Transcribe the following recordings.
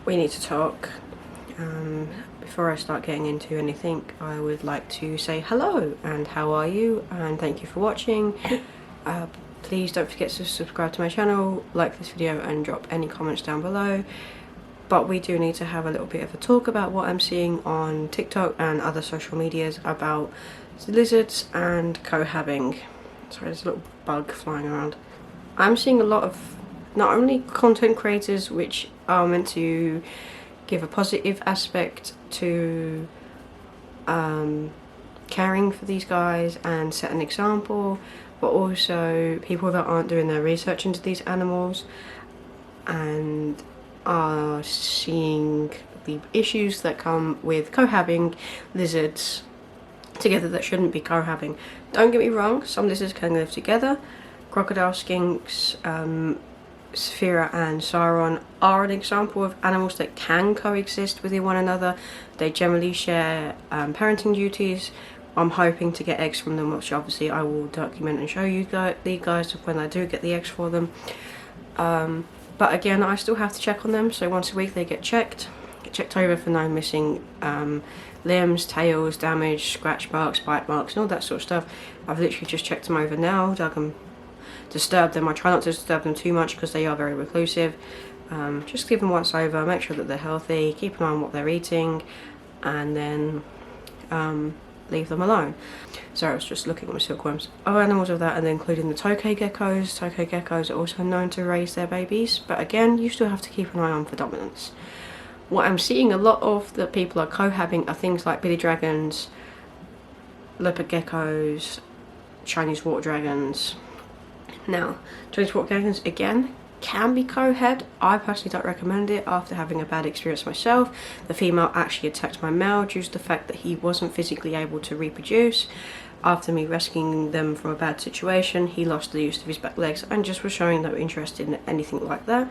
we need to talk. Before I start getting into anything, I would like to say hello and how are you, and thank you for watching. Please don't forget to subscribe to my channel, like this video and drop any comments down below. But we do need to have a little bit of a talk about what I'm seeing on TikTok and other social medias about lizards and cohabbing. Sorry, there's a little bug flying around. I'm seeing a lot of not only content creators which are meant to give a positive aspect to caring for these guys and set an example, but also people that aren't doing their research into these animals and are seeing the issues that come with cohabbing lizards together that shouldn't be cohabbing. Don't get me wrong, some lizards can live together. Crocodile skinks, Saphira and Sauron are an example of animals that can coexist with one another. They generally share parenting duties. I'm hoping to get eggs from them, which obviously I will document and show you guys when I do get the eggs for them. But again, I still have to check on them, so once a week they get checked over for no missing limbs, tails, damage, scratch marks, bite marks and all that sort of stuff. I've literally just checked them over now, disturbed them. I try not to disturb them too much because they are very reclusive. Just give them once over, make sure that they're healthy, keep an eye on what they're eating, and then leave them alone. Sorry, I was just looking at my silkworms. Other animals of that, and including the tokay geckos. Tokay geckos are also known to raise their babies, but again, you still have to keep an eye on for dominance. What I'm seeing a lot of that people are cohabbing are things like billy dragons, leopard geckos, Chinese water dragons. Now, Chinese water dragons again can be cohed. I personally don't recommend it after having a bad experience myself. The female actually attacked my male due to the fact that he wasn't physically able to reproduce. After me rescuing them from a bad situation, he lost the use of his back legs and just was showing no interest in anything like that.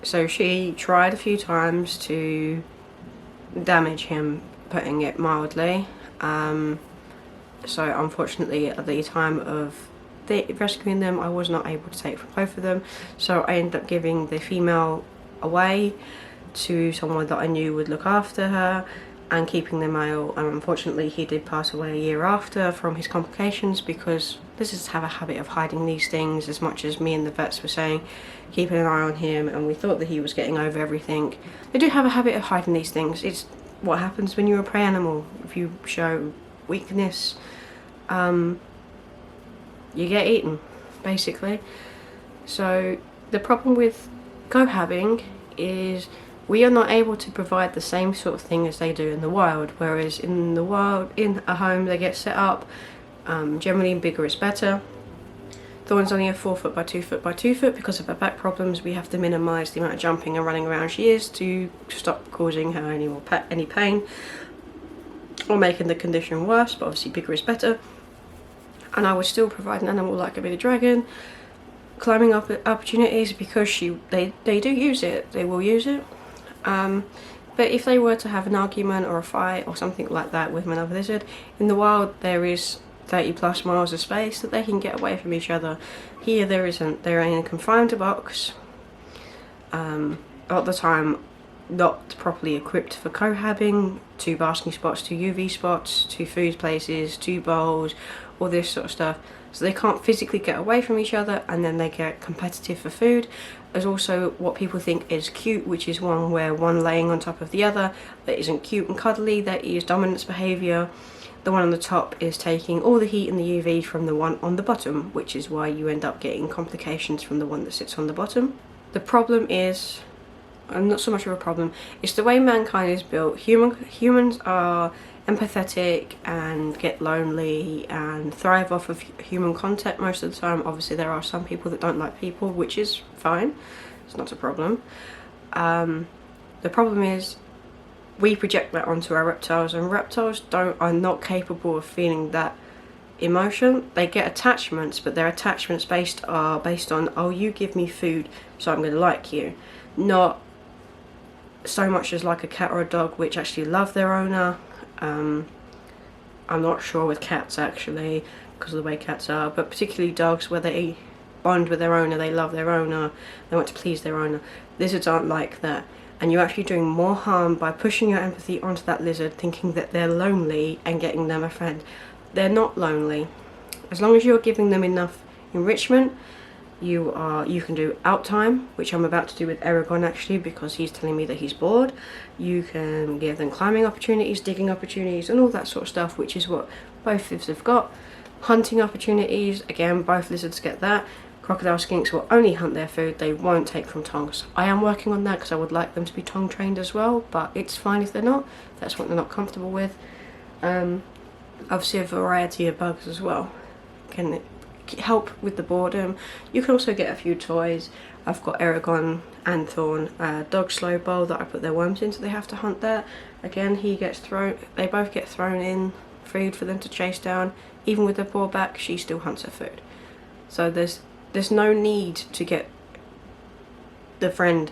So she tried a few times to damage him, putting it mildly. So unfortunately at the time of rescuing them, I was not able to take from both of them, so I ended up giving the female away to someone that I knew would look after her and keeping the male, and unfortunately he did pass away a year after from his complications, because lizards have a habit of hiding these things. As much as me and the vets were saying keeping an eye on him and we thought that he was getting over everything, they do have a habit of hiding these things. It's what happens when you're a prey animal. If you show weakness, you get eaten, basically. So the problem with cohabbing is we are not able to provide the same sort of thing as they do in the wild, whereas in the wild, in a home, they get set up, generally bigger is better. The one's only a 4 foot by 2 foot by 2 foot. Because of her back problems, we have to minimise the amount of jumping and running around she is to stop causing her any pain or making the condition worse, but obviously bigger is better. And I would still provide an animal like a billy dragon climbing up opportunities, because they do use it, they will use it. But if they were to have an argument or a fight or something like that with another lizard, in the wild there is 30+ miles of space that they can get away from each other. Here there isn't. They're in a confined box, at the time not properly equipped for cohabbing, 2 basking spots, 2 UV spots, 2 food places, 2 bowls, all this sort of stuff. So they can't physically get away from each other, and then they get competitive for food. There's also what people think is cute, which is one where one laying on top of the other. That isn't cute and cuddly, that is dominance behaviour. The one on the top is taking all the heat and the UV from the one on the bottom, which is why you end up getting complications from the one that sits on the bottom. The problem is, and not so much of a problem, it's the way mankind is built. Humans are empathetic and get lonely and thrive off of human contact most of the time. Obviously there are some people that don't like people, which is fine, it's not a problem. The problem is we project that onto our reptiles, and reptiles are not capable of feeling that emotion. They get attachments, but their attachments based on, oh, you give me food so I'm going to like you, not so much as like a cat or a dog, which actually love their owner. I'm not sure with cats actually, because of the way cats are, but particularly dogs, where they bond with their owner, they love their owner, they want to please their owner. Lizards aren't like that, and you're actually doing more harm by pushing your empathy onto that lizard, thinking that they're lonely and getting them a friend. They're not lonely. As long as you're giving them enough enrichment, you can do out time, which I'm about to do with Aragon actually, because he's telling me that he's bored. You can give them climbing opportunities, digging opportunities, and all that sort of stuff, which is what both lizards have got. Hunting opportunities, again, both lizards get that. Crocodile skinks will only hunt their food, they won't take from tongs. I am working on that because I would like them to be tongue trained as well, but it's fine if they're not. That's what they're not comfortable with. Obviously a variety of bugs as well can help with the boredom. You can also get a few toys. I've got Aragon and Thorn, dog slow bowl that I put their worms in, so they have to hunt that. Again, they both get thrown in food for them to chase down. Even with their paw back, she still hunts her food. So there's no need to get the friend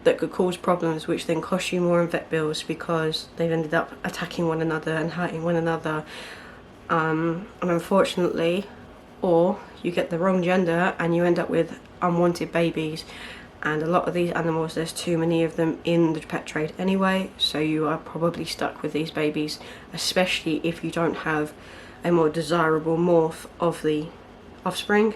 that could cause problems, which then cost you more in vet bills because they've ended up attacking one another and hurting one another. And unfortunately, or you get the wrong gender and you end up with unwanted babies. And a lot of these animals, there's too many of them in the pet trade anyway, so you are probably stuck with these babies, especially if you don't have a more desirable morph of the offspring.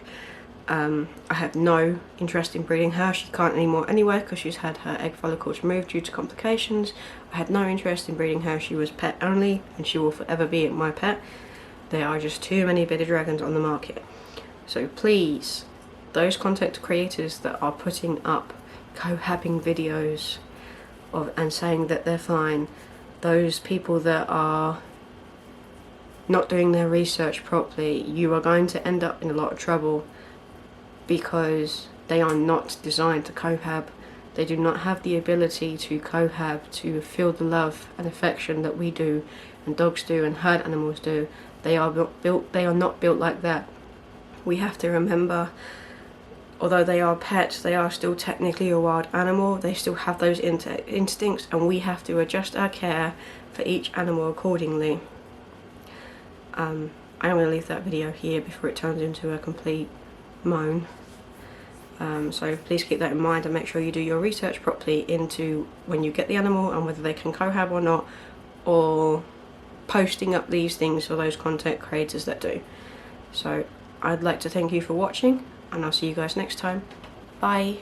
I have no interest in breeding her. She can't anymore anyway because she's had her egg follicles removed due to complications. I had no interest in breeding her. She was pet only and she will forever be my pet. There are just too many bearded dragons on the market. So please, those content creators that are putting up cohabbing videos and saying that they're fine, those people that are not doing their research properly, you are going to end up in a lot of trouble because they are not designed to cohab. They do not have the ability to cohab, to feel the love and affection that we do and dogs do and herd animals do. They are not built like that. We have to remember, although they are pets, they are still technically a wild animal. They still have those instincts, and we have to adjust our care for each animal accordingly. I'm going to leave that video here before it turns into a complete moan. So please keep that in mind and make sure you do your research properly into when you get the animal and whether they can cohab or not, or posting up these things for those content creators that do. So I'd like to thank you for watching, and I'll see you guys next time. Bye.